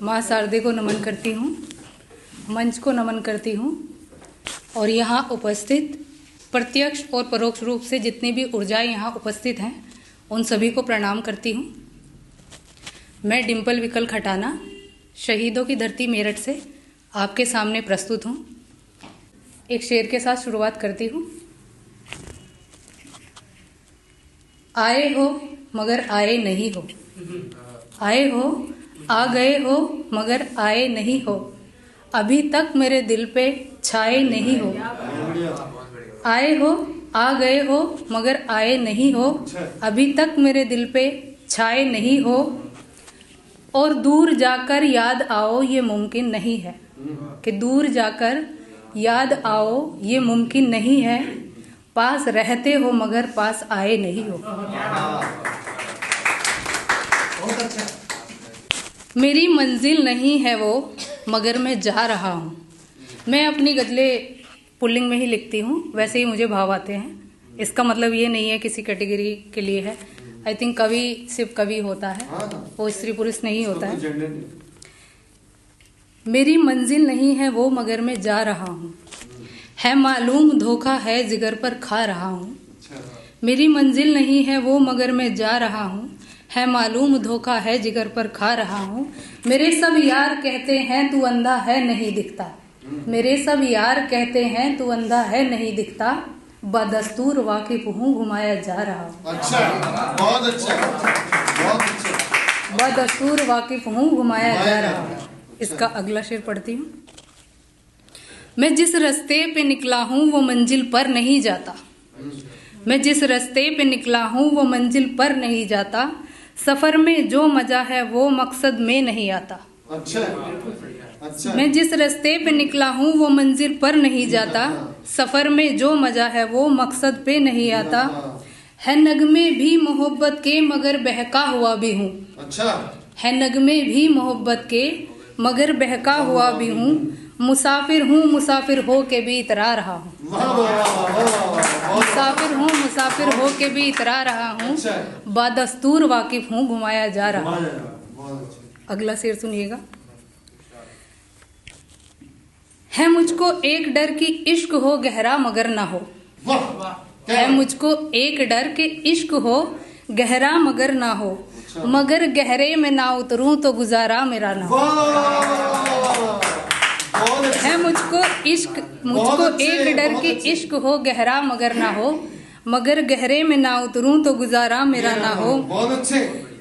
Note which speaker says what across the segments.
Speaker 1: माँ शारदे को नमन करती हूँ, मंच को नमन करती हूँ और यहाँ उपस्थित प्रत्यक्ष और परोक्ष रूप से जितनी भी ऊर्जाएं यहाँ उपस्थित हैं उन सभी को प्रणाम करती हूँ। मैं डिम्पल विकल खटाना शहीदों की धरती मेरठ से आपके सामने प्रस्तुत हूँ। एक शेर के साथ शुरुआत करती हूँ। आए हो मगर आए नहीं हो, आए हो आ गए हो मगर आए नहीं हो, अभी तक मेरे दिल पे छाए नहीं हो। आए हो आ गए हो मगर आए नहीं हो, अभी तक मेरे दिल पे छाए नहीं हो। और दूर जाकर याद आओ ये मुमकिन नहीं है, कि दूर जाकर याद आओ ये मुमकिन नहीं है, पास रहते हो मगर पास आए नहीं हो। मेरी मंजिल नहीं है वो मगर मैं जा रहा हूँ। मैं अपनी गज़लें पुल्लिंग में ही लिखती हूँ, वैसे ही मुझे भाव आते हैं। इसका मतलब ये नहीं है किसी कैटेगरी के लिए है। आई थिंक कवि सिर्फ कवि होता है, वो स्त्री पुरुष नहीं होता है। मेरी मंजिल नहीं है वो मगर मैं जा रहा हूँ, है मालूम धोखा है जिगर पर खा रहा हूँ। मेरी मंजिल नहीं है वो मगर मैं जा रहा हूँ, है मालूम धोखा है जिगर पर खा रहा हूँ। मेरे सब यार कहते हैं तू अंधा है नहीं दिखता, मेरे सब यार कहते हैं तू अंधा है नहीं दिखता, बदस्तूर वाकिफ हूँ घुमाया जा रहा हूँ।
Speaker 2: अच्छा, बहुत अच्छा, बहुत अच्छा।
Speaker 1: बदस्तूर वाकिफ हूँ घुमाया जा रहा हूँ। इसका अगला शेर पढ़ती हूँ। मैं जिस रास्ते पे निकला हूँ वो मंजिल पर नहीं जाता, मैं जिस रास्ते पे निकला हूँ वो मंजिल पर नहीं जाता, सफर में जो मजा है वो मकसद में नहीं आता।
Speaker 2: अच्छा, अच्छा।
Speaker 1: मैं जिस रास्ते पे निकला हूँ वो मंजिल पर नहीं जाता, सफर में जो मजा है वो मकसद पे नहीं आता। है नगमे भी मोहब्बत के मगर बहका हुआ भी हूँ,
Speaker 2: अच्छा।
Speaker 1: है नगमे भी मोहब्बत के मगर बहका हुआ भी हूँ, मुसाफिर हूँ मुसाफिर हो के भी इतरा रहा हूँ। मुसाफिर हूँ मुसाफिर हो के भी इतरा रहा हूँ, बादस्तूर वाकिफ हूँ घुमाया जा रहा हूँ। अगला शेर सुनिएगा। है मुझको एक डर कि इश्क हो गहरा मगर ना हो, है मुझको एक डर कि इश्क हो गहरा मगर ना हो, मगर गहरे में ना उतरूं तो गुजारा मेरा ना हो। है मुझको एक डर कि इश्क हो गहरा मगर ना हो, मगर गहरे में ना उतरूं तो गुजारा मेरा ना हो।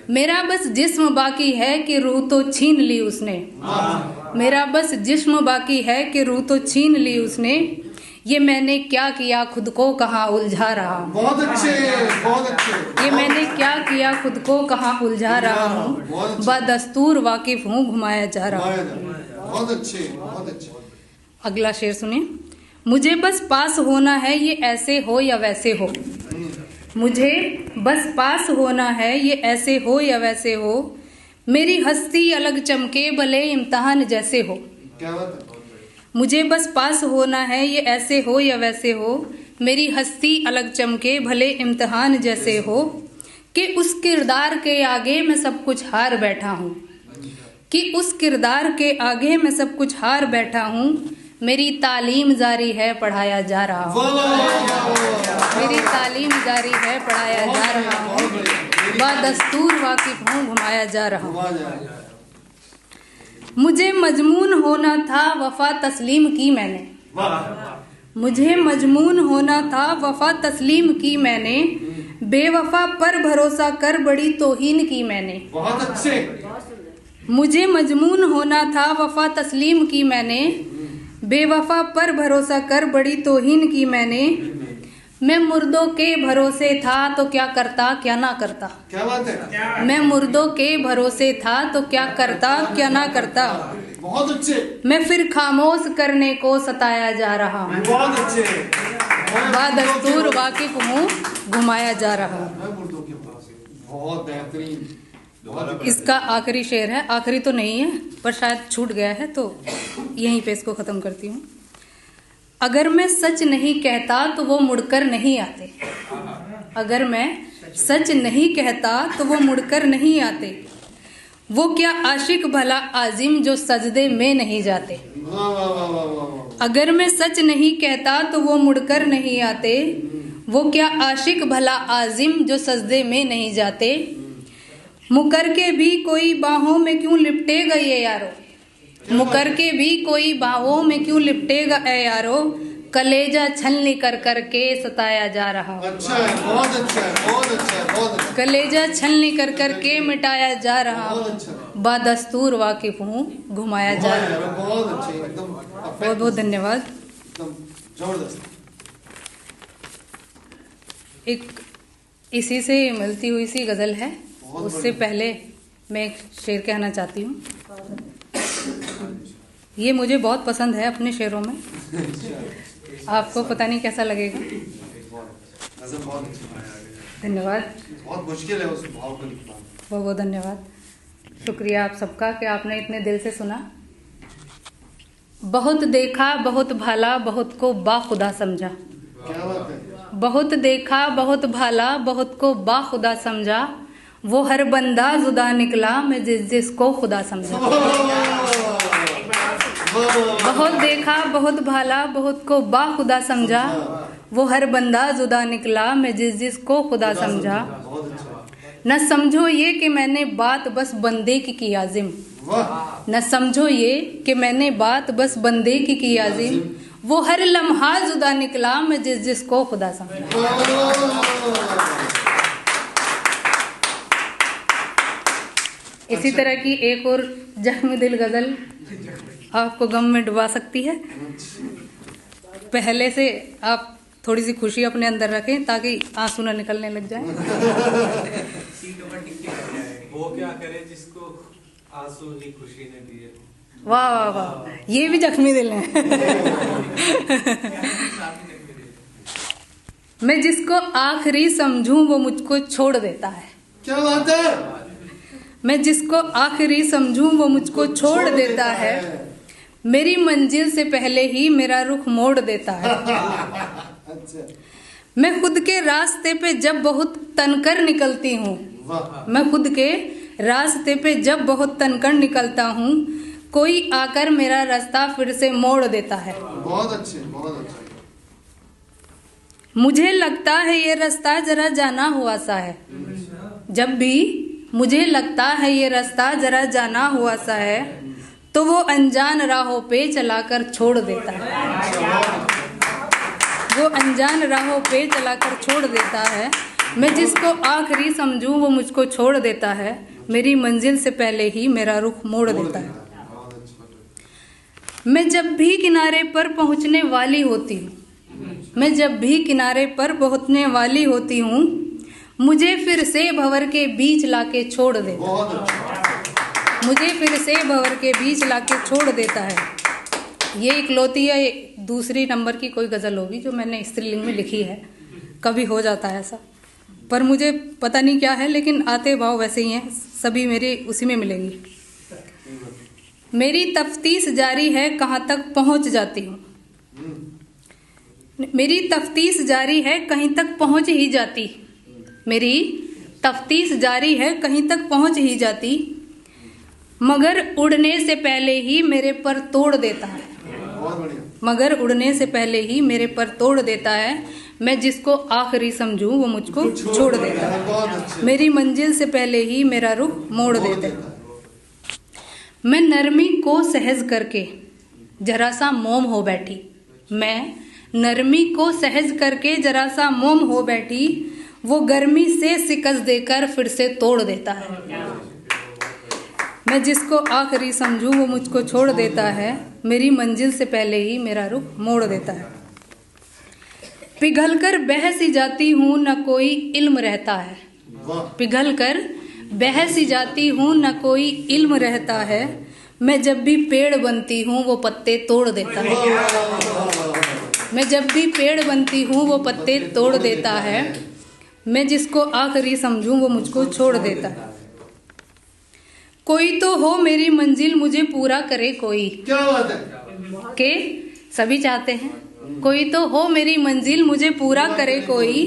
Speaker 1: मेरा बस जिस्म बाकी है कि रूह तो छीन ली उसने, मेरा बस जिस्म बाकी है कि रूह तो छीन ली उसने, ये मैंने क्या किया खुद को कहाँ उलझा रहा हूँ।
Speaker 2: बहुत अच्छे, बहुत अच्छे।
Speaker 1: ये मैंने क्या किया खुद को कहाँ उलझा रहा हूँ, बदस्तूर वाकिफ हूँ घुमाया जा रहा हूँ।
Speaker 2: बहुत अच्छे, बहुत अच्छे।
Speaker 1: अगला शेर सुनिए। मुझे बस पास होना है ये ऐसे हो या वैसे हो, मुझे बस पास होना है ये ऐसे हो या वैसे हो, मेरी हस्ती अलग चमके भले इम्तिहान जैसे हो।
Speaker 2: क्या बात है।
Speaker 1: मुझे बस पास होना है ये ऐसे हो या वैसे हो, मेरी हस्ती अलग चमके भले इम्तिहान जैसे हो, कि उस किरदार के आगे मैं सब कुछ हार बैठा हूँ, कि उस किरदार के आगे मैं सब कुछ हार बैठा हूँ, मेरी तालीम जारी है पढ़ाया जा रहा हूँ, मेरी तालीम जारी है पढ़ाया जा रहा हूँ, बादस्तूर वाकिफ हूँ घुमाया जा रहा हूँ। मुझे मजमून होना था वफा तस्लीम की मैंने, मुझे मजमून होना था वफा तस्लीम की मैंने, बेवफा पर भरोसा कर बड़ी तौहीन की मैंने।
Speaker 2: बहुत अच्छे।
Speaker 1: मुझे मजमून होना था वफा तस्लीम की मैंने, बेवफा पर भरोसा कर बड़ी तौहीन की मैंने, मैं मुर्दों के भरोसे था तो क्या करता क्या ना करता।
Speaker 2: क्या बात है।
Speaker 1: मैं मुर्दों के भरोसे था तो क्या करता क्या ना करता,
Speaker 2: बहुत अच्छे।
Speaker 1: मैं फिर खामोश करने को सताया जा रहा हूँ,
Speaker 2: बहुत अच्छे।
Speaker 1: बादस्तूर वाकिफ हूँ घुमाया जा रहा हूँ।
Speaker 2: बहुत बेहतरीन।
Speaker 1: इसका आखिरी शेर है, आखिरी तो नहीं है पर शायद छूट गया है तो यहीं पे इसको ख़त्म करती हूँ। अगर मैं सच नहीं कहता तो वो मुड़कर नहीं आते, अगर मैं सच नहीं कहता तो वो मुड़कर नहीं आते, वो क्या आशिक भला आजिम जो सजदे में नहीं जाते।
Speaker 2: वाह वाह वाह वाह वाह वाह।
Speaker 1: अगर मैं सच नहीं कहता तो वो मुड़कर नहीं आते। वो क्या आशिक भला आजिम जो सजदे में नहीं जाते। मुकर के भी कोई बाहों में क्यों लिपटेगा ये यारो। मुकर के भी कोई बाहों में क्यों लिपटेगा ए यारो। कलेजा छलनी कर कर के सताया जा रहा।
Speaker 2: अच्छा है, बहुत अच्छा है, बहुत अच्छा है, बहुत अच्छा है,
Speaker 1: कलेजा छलनी कर कर के मिटाया जा रहा।
Speaker 2: बहुत अच्छा है।
Speaker 1: बादस्तूर वाकिफ हूँ घुमाया जा रहा।
Speaker 2: बहुत अच्छे, एकदम
Speaker 1: बहुत बहुत धन्यवाद।
Speaker 2: एकदम जबरदस्त।
Speaker 1: एक इसी से मिलती हुई सी गजल है, उससे पहले मैं एक शेर कहना चाहती हूँ। ये मुझे बहुत पसंद है अपने शेरों में, आपको पता नहीं कैसा लगेगा। धन्यवाद।
Speaker 2: बहुत मुश्किल है उस भाव को लिखना।
Speaker 1: बहुत बहुत धन्यवाद, शुक्रिया आप सबका कि आपने इतने दिल से सुना। बहुत देखा बहुत भाला बहुत को बाखुदा समझा।
Speaker 2: क्या बात है।
Speaker 1: बहुत देखा बहुत भाला बहुत को बाखुदा समझा। वो हर बंदा जुदा निकला मैं जिसको खुदा समझा। बहुत देखा बहुत भाला बहुत को बाखुदा समझा। वो हर बंदा जुदा निकला मैं जिसको खुदा समझा। न समझो ये कि मैंने बात बस बंदे की आजिम। न समझो ये कि मैंने बात बस बंदे की आजिम। वो हर लम्हा जुदा निकला मैं जिसको खुदा समझा। इसी तरह की एक और जख्मी दिल गजल आपको गम में डुबा सकती है। पहले से आप थोड़ी सी खुशी अपने अंदर रखें ताकि आंसू न निकलने लग जाए।
Speaker 3: वो क्या करे जिसको आंसू ही खुशी ने दिए।
Speaker 1: वाह वाह वाह, ये भी जख्मी दिल है। मैं जिसको आखिरी समझूं वो मुझको छोड़ देता है।
Speaker 2: क्या बात है।
Speaker 1: मैं जिसको आखिरी समझूं वो मुझको छोड़ देता है। मेरी मंजिल से पहले ही मेरा रुख मोड़ देता है।
Speaker 2: अच्छा।
Speaker 1: मैं खुद के रास्ते पे जब बहुत तनकर निकलती हूँ। मैं खुद के रास्ते पे जब बहुत तनकर निकलता हूँ। कोई आकर मेरा रास्ता फिर से मोड़ देता है।
Speaker 2: बहुत अच्छे, बहुत अच्छे।
Speaker 1: मुझे लगता है ये रास्ता जरा जाना हुआ सा है। जब भी मुझे लगता है ये रास्ता जरा जाना हुआ सा है तो वो अनजान राहों पे चलाकर छोड़ देता है। वो अनजान राहों पे चलाकर छोड़ देता है। मैं जिसको आखिरी समझूं वो मुझको छोड़ देता है। मेरी मंजिल से पहले ही मेरा रुख मोड़ देता है। मैं जब भी किनारे पर पहुंचने वाली होती हूँ। मैं जब भी किनारे पर पहुंचने वाली होती हूँ। मुझे फिर से भंवर के बीच लाके छोड़ देता है। मुझे फिर से भंवर के बीच लाके छोड़ देता है। ये इकलौती है दूसरी नंबर की कोई गज़ल होगी जो मैंने स्त्रीलिंग में लिखी है। कभी हो जाता है ऐसा, पर मुझे पता नहीं क्या है, लेकिन आते भाव वैसे ही हैं। सभी मेरे उसी में मिलेंगी। मेरी तफ्तीश जारी है कहाँ तक पहुँच जाती हूँ। मेरी तफ्तीश जारी है कहीं तक पहुँच ही जाती। मेरी तफ्तीश जारी है कहीं तक पहुँच ही जाती। मगर उड़ने से पहले ही मेरे पर तोड़ देता है। मगर उड़ने से पहले ही मेरे पर तोड़ देता है। मैं जिसको आखिरी समझूं वो मुझको छोड़ देता है। मेरी मंजिल से पहले ही मेरा रुख मोड़ देता है। मैं नरमी को सहज करके जरा सा मोम हो बैठी। मैं नरमी को सहज करके जरा सा मोम हो बैठी। वो गर्मी से शिकस्त देकर फिर से तोड़ देता है। मैं जिसको आखिरी समझूं वो मुझको छोड़ देता है। मेरी मंजिल से पहले ही मेरा रुख मोड़ देता है। पिघल कर बह सी जाती हूँ न कोई इल्म रहता है। पिघल कर बह सी जाती हूँ न कोई इल्म रहता है। मैं जब भी पेड़ बनती हूँ वो पत्ते तोड़ देता है। मैं जब भी पेड़ बनती हूँ वो पत्ते तोड़ देता है। मैं जिसको आखिरी समझूं वो मुझको छोड़ देता है। कोई तो हो मेरी मंजिल मुझे पूरा करे कोई।
Speaker 2: क्या बात है।
Speaker 1: के सभी चाहते हैं कोई तो हो मेरी मंजिल मुझे पूरा करे कोई।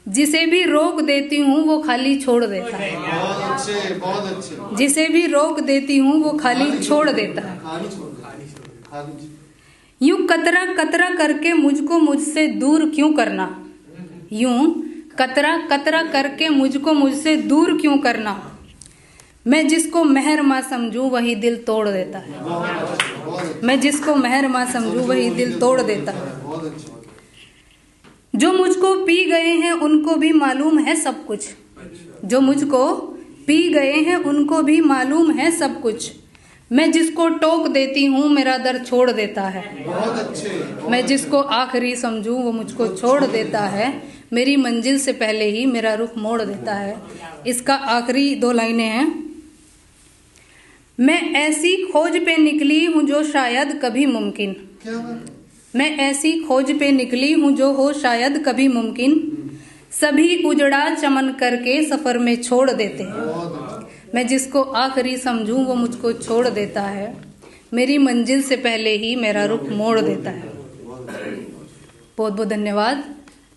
Speaker 1: जिसे भी रोक देती हूँ वो खाली छोड़ देता है।
Speaker 2: बहुत अच्छे, बहुत अच्छे।
Speaker 1: जिसे भी रोक देती हूँ वो खाली छोड़ देता है।
Speaker 2: खाली छोड़ दे, खाली।
Speaker 1: यूं कतरा कतरा करके मुझको मुझसे दूर क्यों करना, यूं कतरा कतरा करके मुझको मुझसे दूर क्यों करना। मैं जिसको मेहरमा समझूं वही दिल तोड़ देता है।
Speaker 2: बहुत अच्छे।
Speaker 1: मैं जिसको मेहरमा समझूं वही दिल तोड़ देता है।
Speaker 2: बहुत अच्छे।
Speaker 1: जो मुझको पी गए हैं उनको भी मालूम है सब कुछ, जो मुझको पी गए हैं उनको भी मालूम है सब कुछ। मैं जिसको टोक देती हूँ मेरा दर छोड़ देता है।
Speaker 2: बहुत अच्छे।
Speaker 1: मैं जिसको आखिरी समझूं वो मुझको छोड़ देता है। मेरी मंजिल से पहले ही मेरा रुख मोड़ देता है। इसका आखिरी 2 लाइनें हैं। मैं ऐसी खोज पे निकली हूँ जो शायद कभी मुमकिन,
Speaker 2: क्या बात है?
Speaker 1: मैं ऐसी खोज पे निकली हूँ जो हो शायद कभी मुमकिन। सभी उजड़ा चमन करके सफर में छोड़ देते हैं।
Speaker 2: बहुत अच्छे।
Speaker 1: मैं जिसको आखिरी समझूं वो मुझको छोड़ देता है। मेरी मंजिल से पहले ही मेरा रुख मोड़ देता है। बहुत बहुत धन्यवाद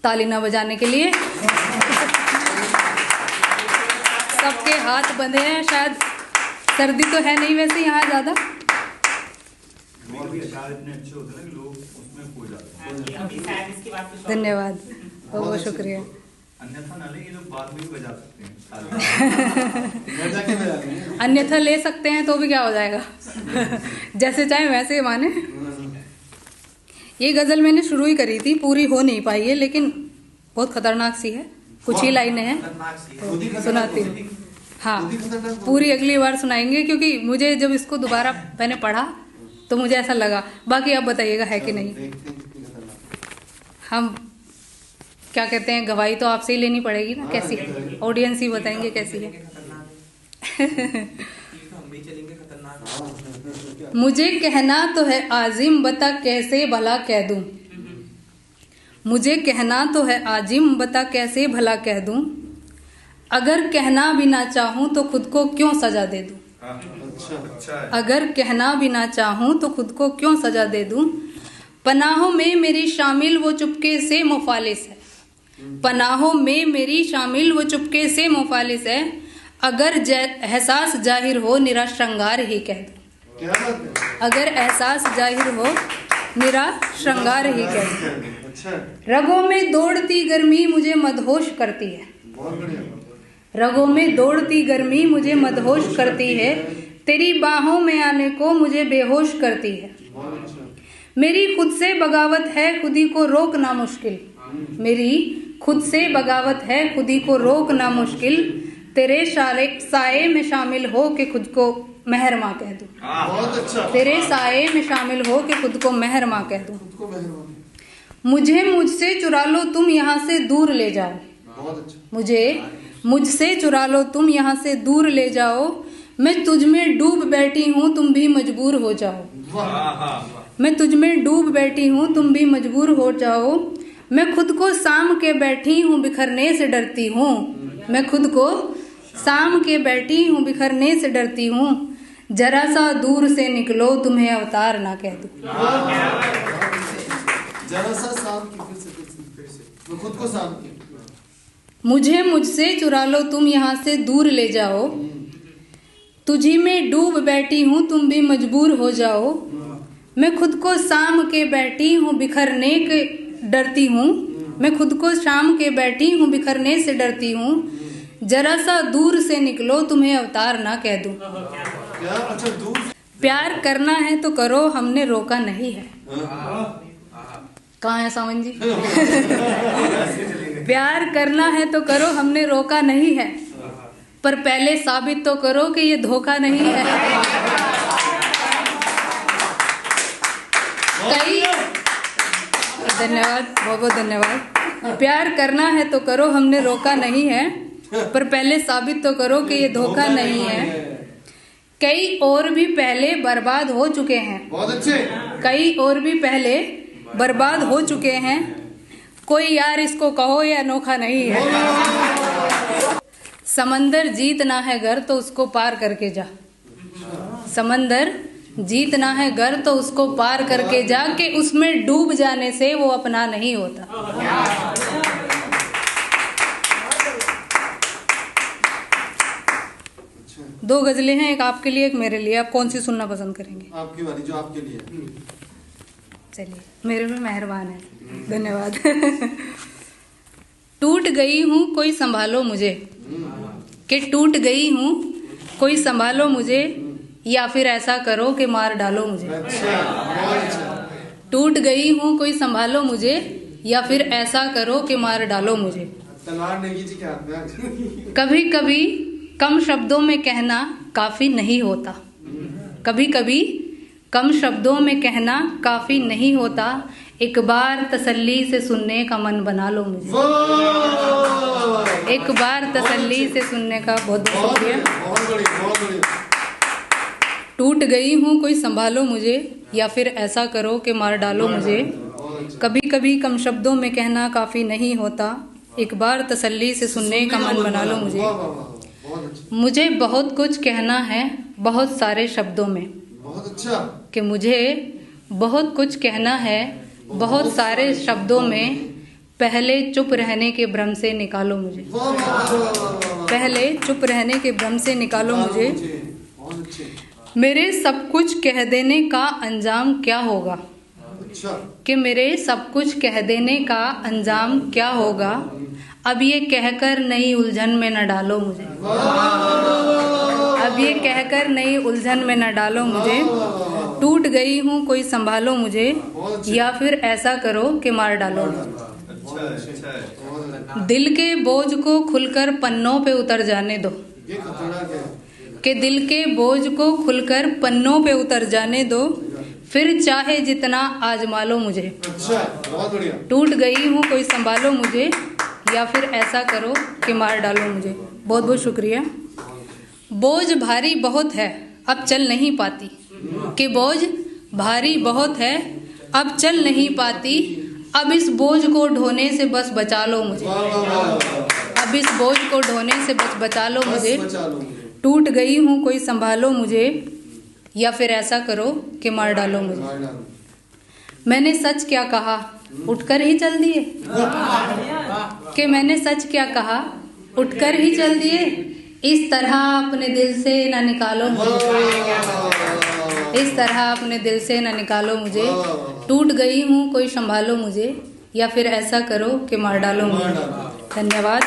Speaker 1: ताली ना बजाने के लिए। सबके हाथ बंधे हैं, शायद सर्दी तो है नहीं वैसे यहाँ ज्यादा। धन्यवाद, बहुत बहुत शुक्रिया।
Speaker 4: अन्यथा ना ले, ये लोग बाद में भी बजा सकते हैं।
Speaker 2: मजा के बजा रहे हैं।
Speaker 1: अन्यथा ले सकते हैं तो भी क्या हो जाएगा। जैसे चाहे वैसे ही माने। ये गजल मैंने शुरू ही करी थी, पूरी हो नहीं पाई है, लेकिन बहुत खतरनाक सी है। कुछ ही लाइनें हैं तो सुनाती हूँ। हाँ, पूरी अगली बार सुनाएंगे, क्योंकि मुझे जब इसको दोबारा मैंने पढ़ा तो मुझे ऐसा लगा। बाकी आप बताइएगा है कि नहीं। हम क्या कहते हैं, गवाही तो आपसे ही लेनी पड़ेगी ना, कैसी है ऑडियंस ही बताएंगे कैसी है। मुझे कहना तो है आजिम, बता कैसे भला कह दूं। मुझे कहना तो है आजिम, बता कैसे भला कह दूं। अगर कहना भी ना चाहूं तो खुद को क्यों सजा दे दूं। अगर कहना भी ना चाहूं तो खुद को क्यों सजा दे दूं। पनाहों में मेरी शामिल वो चुपके से मुफालिस है। पनाहों में मेरी शामिल वो चुपके से मुफालिस है। अगर एहसास जाहिर हो निरा श्रृंगार ही कह दूं।
Speaker 2: क्या बात है?
Speaker 1: अगर एहसास जाहिर हो निरा श्रृंगार ही कह दूं।
Speaker 2: अच्छा,
Speaker 1: रगों में दौड़ती गर्मी मुझे मदहोश करती है।
Speaker 2: बहुत बढ़िया।
Speaker 1: रगों में दौड़ती गर्मी मुझे मदहोश करती है। तेरी बाहों में आने को मुझे बेहोश करती है।
Speaker 2: बहुत अच्छा।
Speaker 1: मेरी खुद से बगावत है खुदी को रोकना मुश्किल। मेरी खुद से बगावत है खुदी को रोकना मुश्किल। तेरे साए में शामिल हो के खुद को मेहरमा कह दूं।
Speaker 2: बहुत अच्छा।
Speaker 1: तेरे साए में शामिल हो के खुद को मेहरमा कह दूं।
Speaker 2: खुद को मेहरबान।
Speaker 1: मुझे मुझसे चुरा लो तुम यहाँ से दूर ले जाओ।
Speaker 2: बहुत अच्छा।
Speaker 1: मुझे मुझसे चुरा लो तुम यहाँ से दूर ले जाओ। मैं तुझ में डूब बैठी हूँ तुम भी मजबूर हो जाओ। मैं तुझ में डूब बैठी हूँ तुम भी मजबूर हो जाओ। मैं खुद को साम के बैठी हूँ बिखरने से डरती हूँ। मैं खुद को साम के बैठी हूँ बिखरने से डरती हूँ। जरा सा दूर से निकलो तुम्हें अवतार ना कह दूं।
Speaker 2: जरा सा शाम की, फिर से मैं खुद को शाम की।
Speaker 1: मुझे मुझसे चुरा लो तुम यहाँ से दूर ले जाओ। तुझी में डूब बैठी हूँ तुम भी मजबूर हो जाओ। मैं खुद को शाम के बैठी हूँ बिखरने के डरती हूँ। मैं खुद को शाम के बैठी हूँ बिखरने से डरती हूँ। जरा सा दूर से निकलो तुम्हें अवतार ना कह दूं।
Speaker 2: क्या? अच्छा, दूर।
Speaker 1: प्यार करना है तो करो हमने रोका नहीं है। कहाँ है सावन जी? प्यार करना है तो करो हमने रोका नहीं है, पर पहले साबित तो करो कि ये धोखा नहीं है। कई धन्यवाद, बहुत बहुत धन्यवाद। प्यार करना है तो करो हमने रोका नहीं है, पर पहले साबित तो करो कि ये धोखा नहीं है। कई और भी पहले बर्बाद हो चुके हैं।
Speaker 2: बहुत अच्छे।
Speaker 1: कई और भी पहले बर्बाद हो चुके हैं। कोई यार इसको कहो ये अनोखा नहीं है। समंदर जीतना है घर तो उसको पार करके जा। समंदर जीतना है घर तो उसको पार करके जा, के उसमें डूब जाने से वो अपना नहीं होता। 2 गजलें हैं, एक आपके लिए एक मेरे लिए। आप कौन सी सुनना पसंद करेंगे?
Speaker 2: आपकी वाली जो आपके लिए।
Speaker 1: चलिए, मेरे में मेहरबान है, धन्यवाद। टूट गई हूँ कोई संभालो मुझे, कि टूट गई हूँ कोई संभालो मुझे, या फिर ऐसा करो कि मार डालो मुझे।
Speaker 2: अच्छा, बहुत अच्छा।
Speaker 1: टूट गई हूँ कोई संभालो मुझे, या फिर ऐसा करो कि मार डालो मुझे।
Speaker 2: तलवार नेगी जी के हाथ में आज।
Speaker 1: कभी कभी कम शब्दों में कहना काफी नहीं होता, कभी कभी कम शब्दों में कहना काफी नहीं होता, एक बार तसल्ली से सुनने का मन बना लो मुझे।
Speaker 2: वाह!
Speaker 1: एक बार तसल्ली से सुनने का बहुत बहुत शुक्रिया।
Speaker 2: बहुत बढ़िया, बहुत बढ़िया।
Speaker 1: टूट गई हूँ कोई संभालो मुझे, या फिर ऐसा करो कि मार डालो मुझे। कभी कभी कम शब्दों में कहना काफी नहीं होता, एक बार तसल्ली से सुनने का मन बना लो मुझे।
Speaker 2: वाह, वाह, वाह, बहुत अच्छा।
Speaker 1: मुझे बहुत कुछ कहना है बहुत सारे शब्दों में,
Speaker 2: बहुत अच्छा।
Speaker 1: कि मुझे बहुत कुछ कहना है बहुत सारे शब्दों में, पहले चुप रहने के भ्रम से निकालो मुझे।
Speaker 2: वाह, वाह, वाह, वाह, वाह, वाह।
Speaker 1: पहले चुप रहने के भ्रम से निकालो मुझे।
Speaker 2: बहुत अच्छे।
Speaker 1: मेरे सब कुछ कह देने का अंजाम क्या होगा,
Speaker 2: अच्छा।
Speaker 1: कि मेरे सब कुछ कह देने का अंजाम क्या होगा, अब ये कहकर नई उलझन में न डालो मुझे। अब ये कहकर नई उलझन में न डालो मुझे। टूट गई हूँ कोई संभालो मुझे, या फिर ऐसा करो कि मार डालो मुझे।
Speaker 4: अच्छा अच्छा।
Speaker 1: दिल के बोझ को खुलकर पन्नों पे उतर जाने दो,
Speaker 2: ये खतरनाक है।
Speaker 1: कि दिल के बोझ को खुलकर पन्नों पे उतर जाने दो, फिर चाहे जितना आजमा लो मुझे।
Speaker 2: अच्छा, बहुत बढ़िया।
Speaker 1: टूट गई हूँ कोई संभालो मुझे, या फिर ऐसा करो कि मार डालो मुझे। बहुत बहुत शुक्रिया। बोझ भारी बहुत है अब चल नहीं पाती, कि बोझ भारी बहुत है अब चल नहीं पाती, अब इस बोझ को ढोने से बस बचा लो मुझे।
Speaker 2: वाह, वाह, वाह, वाह।
Speaker 1: अब इस बोझ को ढोने से बस बचा लो मुझे।
Speaker 2: बस बचा लो मुझे।
Speaker 1: टूट गई हूँ कोई संभालो मुझे, या फिर ऐसा करो कि मार डालो मुझे।
Speaker 2: मार डालो।
Speaker 1: मैंने सच क्या कहा उठकर ही चल दिए, कि मैंने सच क्या कहा उठकर ही चल दिए, इस तरह अपने दिल से न निकालो मुझे। इस तरह अपने दिल से न निकालो मुझे। टूट गई हूँ कोई संभालो मुझे, या फिर ऐसा करो कि मार डालो मुझे। धन्यवाद।